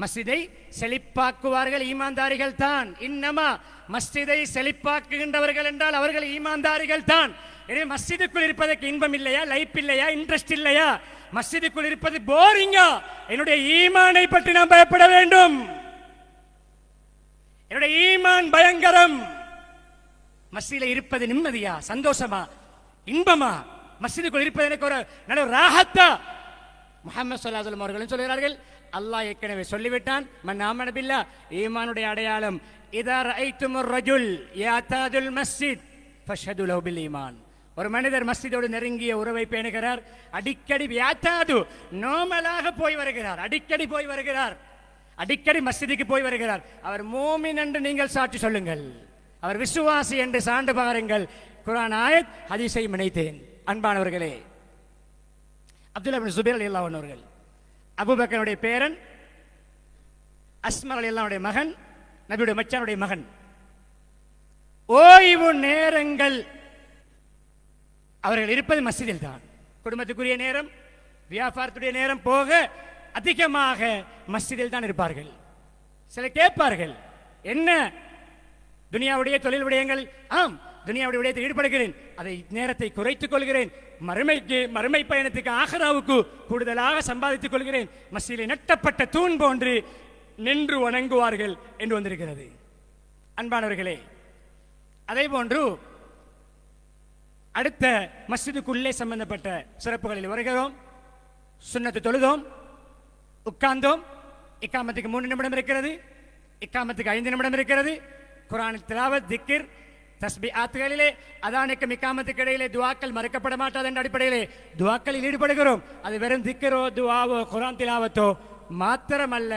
Speaker 1: மஸ்ஜிதை செழிப்பாக்குவார்கள் ஈமான்தாரிகள் தான். இன்னமா, மஸ்ஜிதை செழிப்பாக்குகின்றவர்கள் என்றால் அவர்கள் ஈமான்தாரிகள் தான். எனவே மஸ்ஜிதுக்குள் இருப்பதற்கு இன்பம் இல்லையா, லைஃப் இல்லையா, இன்ட்ரெஸ்ட் இல்லையா? மஸ்ஜிதுக்குள் இருப்பது போரிங்கா? என்னுடைய ஈமானை பற்றி நாம் பயப்பட வேண்டும். என்னுடைய ஈமான் பயங்கரம். மஸ்ஜிதில் இருப்பது நிம்மதியா, சந்தோஷமா, இன்பமா? மஸ்ஜிதுக்குள் இருப்பது எனக்கு ஒரு நல்ல ராஹத்தா? முஹம்மது ஸல்லல்லாஹு அலைஹி வஸல்லம் அவர்கள் சொல்கிறார்கள், அல்லாஹ் ஏற்கனவே சொல்லிவிட்டான், மன் ஆமன பில்லாஹ், ஈமானுடைய அடையாளம், இதா ரஐத்துமுர் ரஜுல் யாதாதுல் மஸ்ஜித் ஃபஷ்ஹது லஹு பில் ஈமான். ஒரு மனிதர் மஸ்ஜிதோடு நெருங்கிய உறவை பேணுகிறார், அடிக்கடி யாதாது நார்மலாக போய் வருகிறார், அடிக்கடி போய் வருகிறார், அடிக்கடி மஸ்ஜிதுக்கு போய் வருகிறார், அவர் மூமின் என்று நீங்கள் சாட்சி சொல்லுங்கள், அவர் விசுவாசி என்று சான்று பாருங்கள். குர்ஆன் ஆயத், ஹதீஸை நினைத்தேன். அன்பானவர்களே, அப்துல்லா இப்னு ஸுபைர் ரலியல்லாஹு அன்ஹு அவர்கள் அபூபக்கருடைய பேரன், அஸ்மா ரலியல்லாஹுடைய மகன், நபியுடைய மச்சானுடைய மகன். ஓய்வு நேரங்கள் அவர்கள் இருப்பது மஸ்ஜிதில் தான். குடும்பத்துக்குரிய நேரம், வியாபாரத்துடைய நேரம் போக அதிகமாக மஸ்ஜிதில் தான் இருப்பார்கள். சில கேட்பார்கள், என்ன துனியாவுடைய தொழில் விடயங்கள்? ஆம், துனியாவுடைய விடயத்தில் ஈடுபடுகிறேன், அதை நேரத்தை குறைத்துக் கொள்கிறேன், மறுமை பயணத்துக்கு ஆஹிராவுக்கு கூடுதலாக சம்பாதித்துக் கொள்கிறேன். மஸ்ஜிதில் நட்டப்பட்ட தூண் போன்று நின்று வணங்குவார்கள் என்று வந்திருக்கிறது. அன்பானவர்களே, அதே போன்று அடுத்த மஸ்ஜிதுக்குள்ளே சம்பந்தப்பட்ட சிறப்புகளில் வருகிறோம். சுன்னத்து தொழுதோம், உட்கார்ந்தோம், இக்காமத்துக்கு 3 நிமிடம் இருக்கிறது, இக்காமத்துக்கு 5 நிமிடம் இருக்கிறது. குர்ஆன் திலாவத், திக்ர், தஸ்பீஹாத்துகளிலே அதானுக்கு இக்காமத்துக்கு இடையிலே துஆக்கள் மறக்கப்பட மாட்டாது என்ற அடிப்படையிலே துஆக்களில் ஈடுபடுகிறோம். அது வெறும் திக்ரோ துஆவோ குர்ஆன் திலாவத்தோ மாத்திரமல்ல,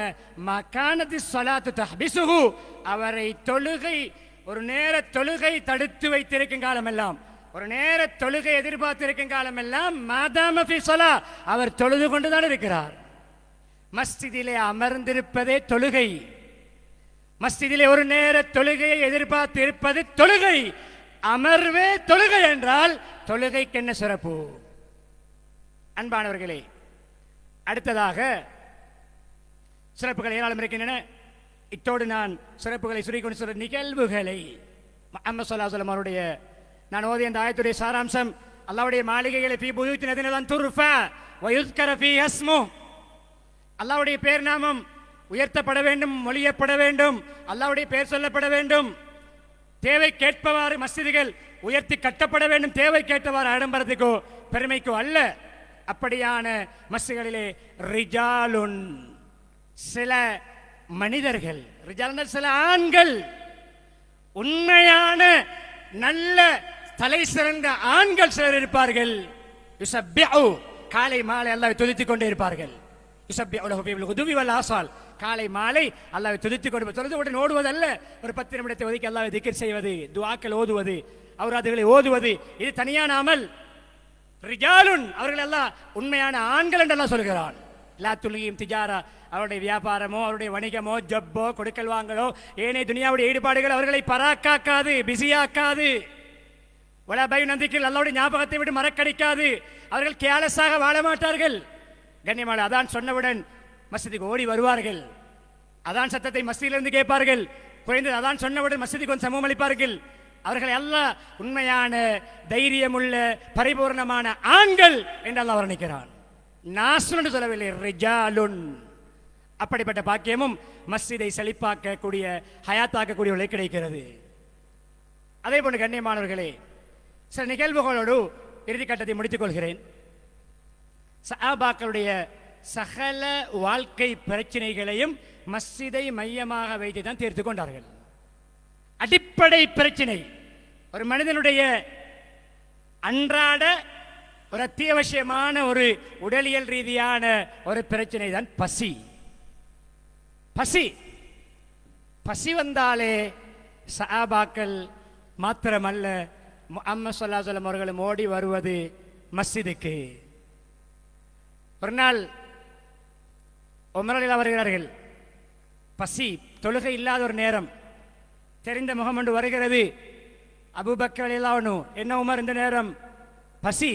Speaker 1: மகானதி ஸலாத்து தஹ்பிசுஹு, அவரை தொழுகை, ஒரு நேர தொழுகை தடுத்து வைத்திருக்கும் காலமெல்லாம், ஒரு நேர தொழுகை எதிர்பார்த்திருக்கும் காலமெல்லாம், மாதாம ஃபி ஸலா, அவர் தொழுது கொண்டுதான் இருக்கிறார். மஸ்ஜிதிலே அமர்ந்திருப்பதே தொழுகை. மஸ்ஜிதிலே ஒரு நேர தொழுகையை எதிர்பார்த்து இருப்பது தொழுகை. அமர்வே தொழுகை என்றால் தொழுகைக்கு என்ன சிறப்பு? அன்பானவர்களே, அடுத்ததாக சிறப்புகள் ஏராளம் இருக்கின்றன. இத்தோடு நான் சிறப்புகளை சுருக்கிக்கொண்டு சொல்ற நிகழ்வுகளை, முஹம்மது ஸல்லல்லாஹு அலைஹி வஸல்லம் அவருடைய நான் ஓதிய அந்த ஆயத்துடைய சாராம்சம், அல்லாஹ்வுடைய மாளிகைகளை ஃபீ புயூத்தின் லதீன துர்ஃபா வ யுஸ்கர ஃபீஹா இஸ்மு, அல்லாஹ்வுடைய பேர் நாமம் உயர்த்தப்பட வேண்டும், மொழியப்பட வேண்டும், அல்லாஹ்வுடைய பெயர் சொல்லப்பட வேண்டும். தேவை கேட்பவாறு மஸ்ஜிதுகள் உயர்த்தி கட்டப்பட வேண்டும், தேவை கேட்டவாறு ஆடம்பரத்துக்கோ பெருமைக்கோ அல்ல. அப்படியான மஸ்ஜிதுகளிலே ரிஜாலுன், சில மனிதர்கள், ரிஜால் சில ஆண்கள், உண்மையான நல்ல தலை சிறந்த ஆண்கள் சிலர் இருப்பார்கள். யுஸப்பிஹு, காலை மாலை அல்லாஹ்வை துதித்துக் கொண்டே இருப்பார்கள். காலை மாலை அல்லாஹ்வை துதித்துக் கொண்டு தொழுது ஓடுவதல்ல, ஒரு 10 நிமிடத்தை ஒதுக்கி அல்லாஹ்வை திக்ர் செய்வது, துஆக்கள் ஓதுவது, அவுராதுகளை ஓதுவது, இது தனியான அமல். ரிஜாலுன் அவர்கள் எல்லாம் உண்மையான ஆண்கள் என்று அல்லாஹ் சொல்கிறான். லா துல்ஹிஹிம் திஜாரா அவருடைய வியாபாரமோ அவருடைய வணிகமோ ஜப்போ கொடுக்கல் வாங்கலோ ஏனைய துனியாவுடைய ஈடுபாடுகள் அவர்களை பராக்காக்காது, பிஸியாக்காது. வலா பையுன் நந்திக்கில் அல்லாஹ்வுடைய ஞாபகத்தை விட்டு மறக்கடிக்காது. அவர்கள் கேலஸாக வாழ மாட்டார்கள். கண்ணியமான அதான் சொன்னவுடன் மஸ்ஜிதுக்கு ஓடி வருவார்கள். அதான் சத்தத்தை மஸ்ஜிதிலிருந்து கேட்பார்கள். குறைந்தது அதான் சொன்னவுடன் மஸ்ஜிதுக்கு வந்து சமூகம் அளிப்பார்கள். அவர்கள் எல்லாம் உண்மையான தைரியமுள்ள பரிபூர்ணமான ஆண்கள் என்று அல்லாஹ் வர்ணிக்கிறான். நாசுன் என்று சொல்லவில்லை, ரிஜாலுன். அப்படிப்பட்ட பாக்கியமும் மஸ்ஜிதை செழிப்பாக்கக்கூடிய ஹயாத்தாக்கக்கூடியவர்களுக்கு கிடைக்கிறது. அதே போன்று கண்ணியமானவர்களே, சில நிகழ்வுகளோடு இறுதிக்கட்டத்தை முடித்துக் கொள்கிறேன். சஹாபாக்களுடைய சகல வாழ்க்கை பிரச்சனைகளையும் மஸ்ஜிதை மையமாக வைத்து தான் தீர்த்து கொண்டார்கள். அடிப்படை பிரச்சனை, ஒரு மனிதனுடைய அன்றாட ஒரு அத்தியாவசியமான ஒரு உடலியல் ரீதியான ஒரு பிரச்சனை தான் பசி. பசி பசி வந்தாலே சஹாபாக்கள் மாத்திரமல்ல, முஹம்மது ஸல்லல்லாஹு அலைஹி வஸல்லம் அவர்களும் ஓடி வருவது மஸ்ஜிதுக்கு. ஒரு நாள் உமரில் வருகிறார்கள். பசி, தொழுகை இல்லாத ஒரு நேரம், தெரிந்த முகம் ஒன்று வருகிறது. அபூபக்கர் ரலியல்லாஹு அன்ஹு, என்ன உமர் இந்த நேரம்? பசி.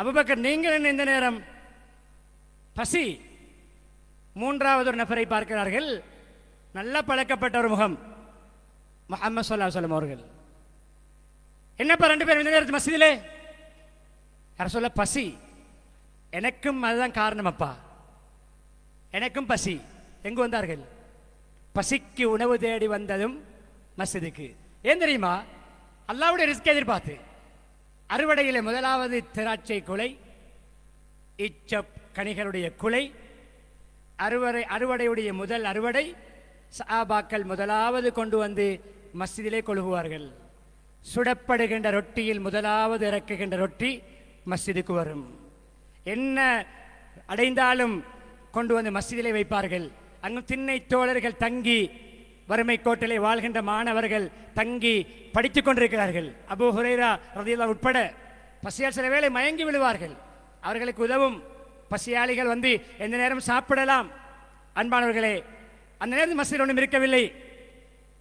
Speaker 1: அபூபக்கர், நீங்கள் என்ன இந்த நேரம்? பசி. மூன்றாவது ஒரு நபரை பார்க்கிறார்கள். நல்ல பழக்கப்பட்ட ஒரு முகம், முஹம்மது ஸல்லல்லாஹு அலைஹி வஸல்லம் அவர்கள். என்னப்பா ரெண்டு பேரும் இந்த நேரத்து மஸ்ஜிதிலே? யார் சொல்ல? பசி. எனக்கும் அதுதான் காரணம் அப்பா, எனக்கும் பசி. எங்கு வந்தார்கள்? பசிக்கு உணவு தேடி வந்ததும் மஸ்ஜிதுக்கு. ஏன் தெரியுமா? அல்லாஹ்வுடைய ரிஸ்க் எதிர்பார்த்து. அறுவடையிலே முதலாவது திராட்சை குலை, இச்சப் கனிகளுடைய குலை, அறுவடையுடைய முதல் அறுவடை சஹாபாக்கள் முதலாவது கொண்டு வந்து மஸ்ஜிதிலே கொழுகுவார்கள். சுடப்படுகின்ற ரொட்டியில் முதலாவது இறக்குகின்ற ரொட்டி மஸ்ஜிதுக்கு வரும். என்ன அடைந்தாலும் கொண்டு வந்து மஸ்ஜிதிலே வைப்பார்கள். அங்கு திண்ணை தோழர்கள் தங்கி, வறுமை கோட்டிலே வாழ்கின்ற மாணவர்கள் தங்கி படித்துக் கொண்டிருக்கிறார்கள். அபூ ஹுரைரா ரலியல்லாஹு உட்பட பசியால் சில வேளை மயங்கி விழுவார்கள். அவர்களுக்கு உதவும் பசியாளிகள் வந்து எந்த நேரம் சாப்பிடலாம். அன்பானவர்களே, அந்த நேரத்தில் மஸ்ஜித் ஒன்றும் இருக்கவில்லை.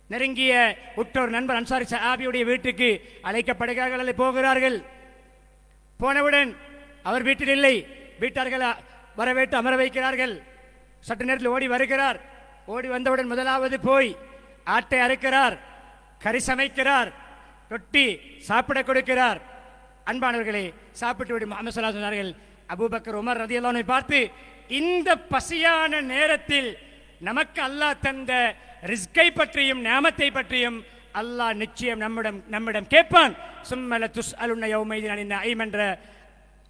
Speaker 1: நெருங்கிய உற்றோர் நண்பர் அன்சாரி சஹாபியுடைய வீட்டுக்கு அழைக்கப்படுகிறார்கள், அல்லது போகிறார்கள். போனவுடன் அவர் வீட்டில் இல்லை. வீட்டார்கள் வரவேற்று அமர வைக்கிறார்கள். சற்று நேரத்தில் ஓடி வருகிறார். ஓடி வந்தவுடன் முதலாவது போய் ஆட்டை அறுக்கிறார், கறி சமைக்கிறார், ரொட்டி சாப்பிட கொடுக்கிறார். அன்பானவர்களே, சாப்பிட்டு விட்டு முஹம்மது ஸல்லல்லாஹு அலைஹி வஸல்லம் அபூபக்கர் உமர் ரலியல்லாஹு அன்ஹு பார்த்து, இந்த பசியான நேரத்தில் நமக்கு அல்லாஹ் தந்த ரிஸ்கை பற்றியும் நியாமத்தை பற்றியும் அல்லாஹ் நிச்சயம் நம்மிடம் கேட்பான். சும்மல துஸ்அலுன யௌமைதின் அனின் நஈம் என்ற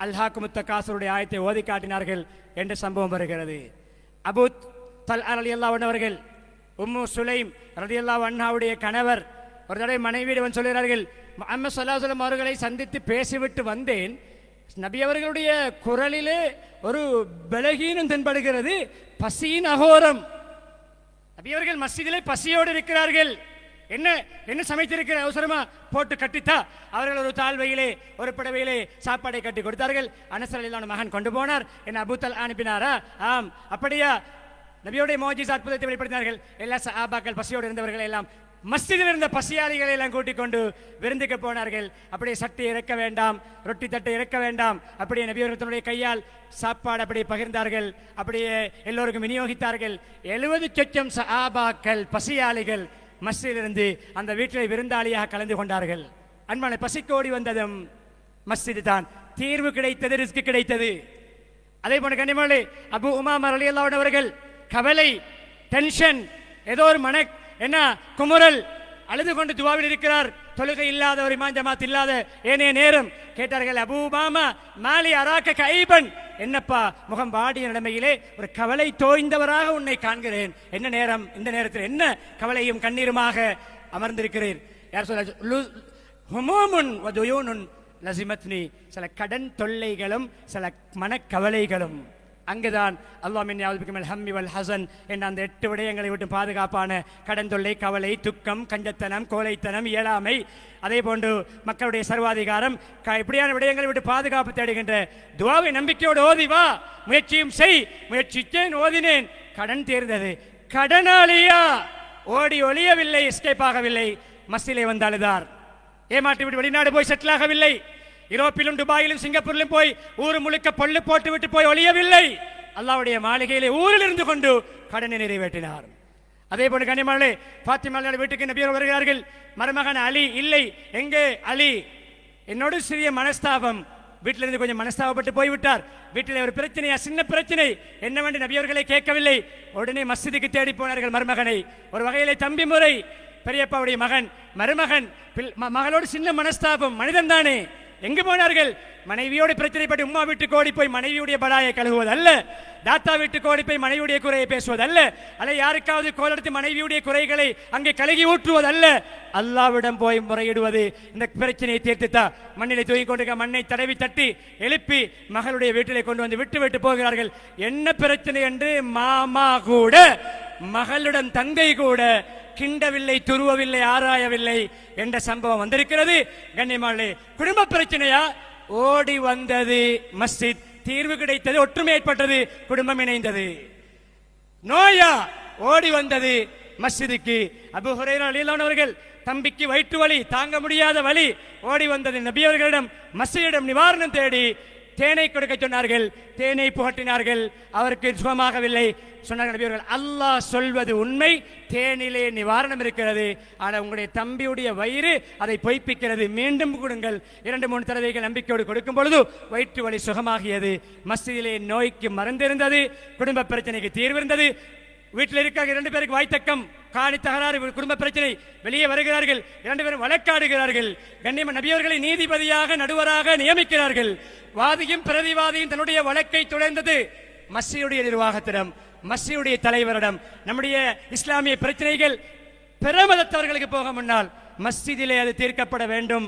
Speaker 1: அல்ஹாக்குமுத் தகாசுருடைய ஆயத்தை ஓதி காட்டினார்கள் என்ற சம்பவம் வருகிறது. அபூ தல்ஹா ரலியல்லாஹு அன்ஹு அவர்கள் உம்மு சுலைம் ரலியல்லாஹு அன்ஹாவுடைய கணவர் ஒரு தடவை மனைவியிடம் சொல்கிறார்கள், முஹம்மது ஸல்லல்லாஹு அலைஹி வஸல்லம் அவர்களை சந்தித்து பேசிவிட்டு வந்தேன். நபி அவர்களுடைய குரலிலே ஒரு பலகீனம் தென்படுகிறது, பசியின் அகோரம். நபி அவர்கள் மஸ்ஜிதிலே பசியோடு இருக்கிறார்கள். என்ன என்ன சமைத்திருக்கிற, அவசரமா போட்டு கட்டித்தா. அவர்கள் ஒரு தாழ்வையிலே ஒரு படவையிலே சாப்பாடை கட்டி கொடுத்தார்கள். அனஸ் ரலியல்லாஹு அன்ஹு மகன் கொண்டு போனார். என்ன அபூ தல்ஹா அனுப்பினாரா? ஆம். அப்படியா? நபியோடைய மோஜிஸ் அற்புதத்தை வெளிப்படுத்தினார்கள். எல்லா சஹாபாக்கள் பசியோடு இருந்தவர்கள் எல்லாம் மஸ்ஜிதில் இருந்த பசியாளிகளை எல்லாம் கூட்டிக் கொண்டு விருந்துக்கு போனார்கள். அப்படியே சட்டை இறக்க வேண்டாம், ரொட்டி தட்டை இறக்க வேண்டாம். அப்படியே நபியவர்களுடைய கையால் சாப்பாடு அப்படியே பகிர்ந்தார்கள். அப்படியே எல்லோருக்கும் விநியோகித்தார்கள். 70 லட்சம் சஹாபாக்கள் பசியாளிகள் மஸ்ஜிதிலிருந்து அந்த வீட்டில் விருந்தாளியாக கலந்து கொண்டார்கள். அன்பான, பசிக்கோடி வந்ததும் மஸ்ஜிது தான். தீர்வு கிடைத்தது, ரிஸ்க் கிடைத்தது. அதே போன்ற கண்ணியமானே, அபூ உமாமா ரலியல்லாஹு அன்ஹு அவர்கள் கவலை, டென்ஷன், ஏதோ ஒரு என்ன குமுறல், அழுது கொண்டு துவாவில் இருக்கிறார். தொழுகை இல்லாத, ஒரு இமாம் ஜமாத் இல்லாத ஏனைய நேரம் கேட்டார்கள், அபூ உமாமா மாலி அராக்க கைபன், என்னப்பா முகம் வாடிய நிலைமையிலே ஒரு கவலை தோய்ந்தவராக உன்னை காண்கிறேன், என்ன நேரம், இந்த நேரத்தில் என்ன கவலையும் கண்ணீருமாக அமர்ந்திருக்கிறேன்? யார் சொல்ல? ஹுமூமுன் வ துயூனுன் லஸிமத்னி, சில கடன் தொல்லைகளும் சில மனக்கவலைகளும் அங்குதான் அல்லாஹ் மின் யஅூதுபிக ஹம்மி வல் ஹஸன் என்ற அந்த 8 விடயங்களை விட்டு பாதுகாப்பான கடன் தொல்லை, கவலை, துக்கம், கஞ்சத்தனம், கோழைத்தனம், இயலாமை, அதே போன்று மக்களுடைய சர்வாதிகாரம், இப்படியான விடயங்களை விட்டு பாதுகாப்பு தேடுகின்ற துஆவை நம்பிக்கையோடு ஓதி வா. முயற்சியும் செய். முயற்சித்தேன், ஓதினேன், கடன் தீர்ந்தது. கடனாளியா ஓடி ஒளியவில்லை, எஸ்கேப் ஆகவில்லை, மஸ்ஜிதிலே வந்து அழுதார். ஏமாற்றி விட்டு வெளிநாடு போய் செட்டில் ஆகவில்லை. யூரோப்பிலும் துபாயிலும் சிங்கப்பூரிலும் போய் ஊர் முழுக்க பொல்லு போட்டு விட்டு போய் ஒளியவில்லை. அல்லாஹ்வுடைய மாளிகையிலே ஊரில் இருந்து கொண்டு கடனை நிறைவேற்றினார். அதே போன்று கனிமகளே, பாத்திமா வீட்டுக்கு நபியர் வருகிறார்கள். மருமகன் அலி இல்லை. எங்கே அலி? என்னோடு சிறிய மனஸ்தாபம், வீட்டிலிருந்து கொஞ்சம் மனஸ்தாபப்பட்டு போய்விட்டார். வீட்டில் ஒரு பிரச்சனையா, சின்ன பிரச்சனை, என்னவென்று நபியவர்களை கேட்கவில்லை. உடனே மஸ்ஜிதுக்கு தேடி போனார்கள் மருமகனை. ஒரு வகையிலே தம்பி முறை, பெரியப்பாவுடைய மகன், மருமகன், மகளோடு சின்ன மனஸ்தாபம், மனிதன் தானே. எங்கு போனார்கள்? மனைவியோடு பிரச்சனைப்பட்டு உம்மா வீட்டுக்கு ஓடி போய் மனைவியுடைய பலாயை கழுவுவது அல்ல, தாத்தா வீட்டுக்கு ஓடி போய் மனைவியுடைய குறையை பேசுவது அல்ல, அல்ல யாருக்காவது கோலெடுத்து மனைவியுடைய குறைகளை அங்கே கழுகி ஊற்றுவது அல்ல, அல்லாவிடம் போய் முறையிடுவது. இந்த பிரச்சனையை தீர்த்துத்தா. மண்ணிலே தூங்கி கொண்டிருக்க மண்ணை தடவி தட்டி எழுப்பி மகளுடைய வீட்டிலே கொண்டு வந்து விட்டு விட்டு போகிறார்கள். என்ன பிரச்சனை என்று மாமா கூட, மகளுடன் தங்கை கூட கிண்டவில்லை, துருவவில்லை, ஆராயவில்லை என்ற சம்பவம் வந்திருக்கிறது. கண்ணியமானே, குடும்ப பிரச்சனையா? ஓடி வந்தது மஸ்ஜித், தீர்வு கிடைத்தது, ஒற்றுமை ஏற்பட்டது, குடும்பம் இணைந்தது. நோயா? ஓடி வந்தது மஸ்ஜிதுக்கு. அபூ ஹுரைரா ரலியல்லாஹு அவர்கள் தம்பிக்கு வயிற்று வலி, தாங்க முடியாத வலி, ஓடி வந்தது நபி அவர்களிடம், மஸ்ஜிதிடம் நிவாரணம் தேடி தேனை கொடுக்க சொன்னார்கள். தேனை புகட்டினார்கள். அவருக்கு சுகமாகவில்லை. சொன்னார்கள் நபி அவர்கள், அல்லாஹ் சொல்வது உண்மை, தேனிலே நிவாரணம் இருக்கிறது, ஆனால் உங்களுடைய தம்பியுடைய வயிறு அதை பொய்ப்பிக்கிறது, மீண்டும் கொடுங்கள். 2-3 தடவைகள் நம்பிக்கையோடு கொடுக்கும் பொழுது வயிற்று வலி சுகமாகியது. மஸ்ஜிதிலே நோய்க்கு மருந்திருந்தது, குடும்ப பிரச்சனைக்கு தீர்வு இருந்தது. வீட்டில் இருக்க 2 பேருக்கு வாய்த்தக்கம், காணி தகராறு, குடும்ப பிரச்சனை, வெளியே வருகிறார்கள். 2 பேரும் வழக்காடுகிறார்கள். கண்ணியமான நபி அவர்களை நீதிபதியாக, நடுவராக நியமிக்கிறார்கள். வாதியும் பிரதிவாதியும் தன்னுடைய வழக்கை தொடர்ந்தது மஸ்ஜிதுடைய நிர்வாகத்திடம், மஸ்ஜிதுடைய தலைவரிடம். நம்முடைய இஸ்லாமிய பிரச்சனைகள் பிற மதத்தவர்களுக்கு போக முன்னால் மஸ்ஜிதிலே அது தீர்க்கப்பட வேண்டும்.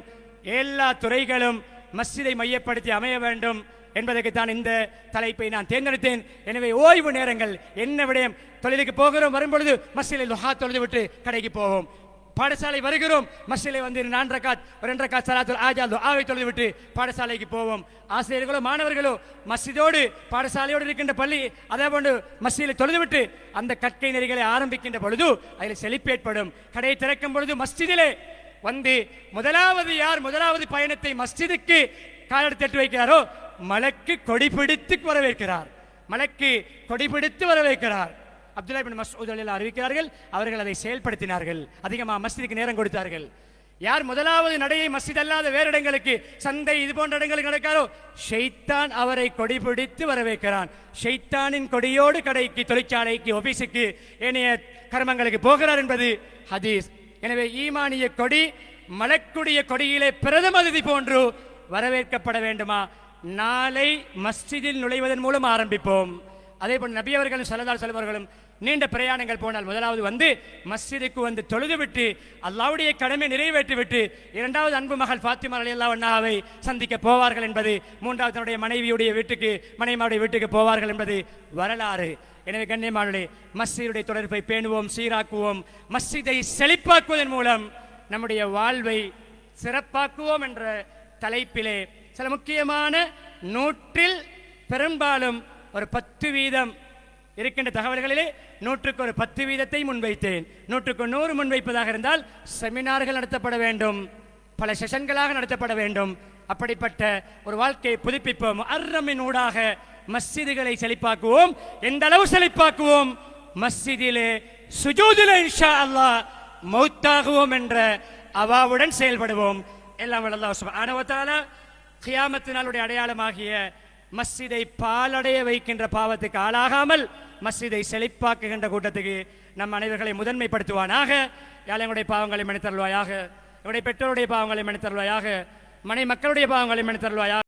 Speaker 1: எல்லா துறைகளும் மஸ்ஜிதை மையப்படுத்தி அமைய வேண்டும் என்பதற்கு தான் இந்த தலைப்பை நான் தேர்ந்தெடுத்தேன். எனவே ஓய்வு நேரங்கள் என்ன விடயம்? தொழிலுக்கு போகிறோம், வரும்பொழுது மஸ்ஜிதில் துஹா தொழுது விட்டு கடைக்கு போவோம். பாடசாலை வருகிறோம், மஸ்ஜிதிலே வந்து 4 ரக்காத் 2 ரக்காத் ஸலாத்துல் ஆஜா துஆவை தொழுது விட்டு பாடசாலைக்கு போவோம். ஆசிரியர்களோ மாணவர்களோ மஸ்ஜிதோடு பாடசாலையோடு இருக்கின்ற பள்ளி, அதே போன்று மஸ்ஜிதில் தொழுது விட்டு அந்த கற்கை நெறிகளை ஆரம்பிக்கின்ற பொழுது அதில் செழிப்பு ஏற்படும். கடையை திறக்கும் பொழுது மஸ்ஜிதிலே வந்து முதலாவது யார் முதலாவது பயணத்தை மஸ்ஜிதுக்கு காலெடுத்து வைக்கிறாரோ மலக்கு கொடி பிடித்து வரவேற்கிறார். மலக்கு கொடி பிடித்து வரவேற்கிறார். அப்துல்லா இப்னு மஸ்ஊத் ரலியல்லாஹு அறிவிக்கிறார்கள், அவர்கள் அதை செயல்படுத்தினார்கள். அதிகமாக மஸ்ஜிதுக்கு நேரம் கொடுத்தார்கள். யார் முதலாவது நடையை மஸ்ஜித் அல்லாத வேறு இடங்களுக்கு, சந்தை, இது போன்ற இடங்களுக்கு நடக்காரோ ஷைத்தான் அவரை கொடி பிடித்து வரவேற்கிறான். ஷைத்தானின் கொடியோடு கடைக்கு, தொழிற்சாலைக்கு, ஆபீஸுக்கு, ஏனைய கர்மங்களுக்கு போகிறார் என்பது ஹதீஸ். எனவே ஈமானிய கொடி மலக்குடைய கொடியிலே பிரதம அதிதி போன்று வரவேற்கப்பட வேண்டுமா? நாளை மஸ்ஜிதில் நுழைவதன் மூலம் ஆரம்பிப்போம். அதே போல் நபி அவர்களும் ஸல்லல்லாஹு அலைஹி வஸல்லம் நீண்ட பிரயாணங்கள் போனால் முதலாவது வந்து மஸ்ஜிதுக்கு வந்து தொழுது விட்டு அல்லாஹ்வுடைய கடமை நிறைவேற்றி விட்டு 2வது அன்பு மகள் ஃபாத்திமா ரலியல்லாஹு அன்ஹாவை சந்திக்க போவார்கள் என்பது, 3வது தன்னுடைய மனைவியுடைய வீட்டுக்கு, மனைவியுடைய வீட்டுக்கு போவார்கள் என்பது வரலாறு. எனவே கண்ணியமானவர்களே, மஸ்ஜிதுடைய தொடர்பை பேணுவோம், சீராக்குவோம். மஸ்ஜிதை செழிப்பாக்குவதன் மூலம் நம்முடைய வாழ்வை சிறப்பாக்குவோம் என்ற தலைப்பிலே சில முக்கியமான 100ல் பெரும்பாலும் ஒரு 10% இருக்கின்ற தகவல்களிலே 100க்கு ஒரு 10% முன்வைத்தேன். 100க்கு 100 முன்வைப்பதாக இருந்தால் செமினார்கள் நடத்தப்பட வேண்டும், பல செஷன்களாக நடத்தப்பட வேண்டும். அப்படிப்பட்ட ஒரு வாழ்க்கையை புதுப்பிப்போம். முஹர்ரமின் ஊடாக மஸ்ஜிதுகளை செழிப்பாக்குவோம். எந்த அளவு செழிப்பாக்குவோம்? மஸ்ஜிதிலே சுஜூதிலே இன்ஷா அல்லாஹ் மௌத்தாகுவோம் என்ற அவாவுடன் செயல்படுவோம். எல்லாம் வல்ல அல்லாஹ் சுப்ஹானஹு வ தஆலா கியாமத் நாளுடைய அடையாளமாகிய மஸ்ஜிதை பாலடைய வைக்கின்ற பாவத்துக்கு ஆளாகாமல் மஸ்ஜிதை செழிப்பாக்குகின்ற கூட்டத்துக்கு நம் அனைவர்களை முதன்மைப்படுத்துவானாக. எங்களுடைய பாவங்களை மன்னித்தருள்வாயாக, எங்களுடைய பெற்றோருடைய பாவங்களை மன்னித்தருள்வாயாக, மனை மக்களுடைய பாவங்களை மன்னித்தருள்வாயாக.